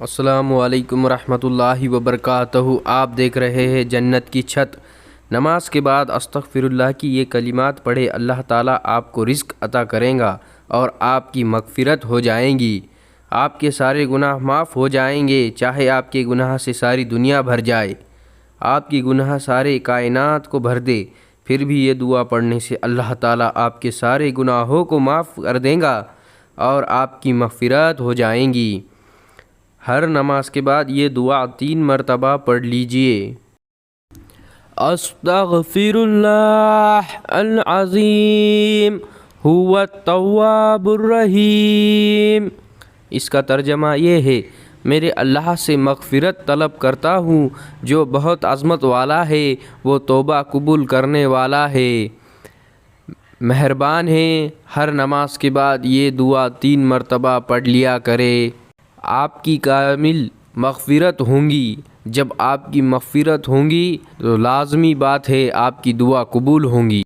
السلام علیکم ورحمۃ اللہ وبرکاتہ۔ آپ دیکھ رہے ہیں جنت کی چھت۔ نماز کے بعد استغفر اللہ کی یہ کلمات پڑھے، اللہ تعالیٰ آپ کو رزق عطا کرے گا اور آپ کی مغفرت ہو جائیں گی۔ آپ کے سارے گناہ معاف ہو جائیں گے، چاہے آپ کے گناہ سے ساری دنیا بھر جائے، آپ کی گناہ سارے کائنات کو بھر دے، پھر بھی یہ دعا پڑھنے سے اللہ تعالیٰ آپ کے سارے گناہوں کو معاف کر دے گا اور آپ کی مغفرت ہو جائیں گی۔ ہر نماز کے بعد یہ دعا 3 مرتبہ پڑھ لیجئے۔ استغفر اللہ العظیم هو التواب الرحیم۔ اس کا ترجمہ یہ ہے، میرے اللہ سے مغفرت طلب کرتا ہوں جو بہت عظمت والا ہے، وہ توبہ قبول کرنے والا ہے، مہربان ہے۔ ہر نماز کے بعد یہ دعا 3 مرتبہ پڑھ لیا کرے، آپ کی کامل مغفرت ہوں گی۔ جب آپ کی مغفرت ہوں گی تو لازمی بات ہے آپ کی دعا قبول ہوں گی۔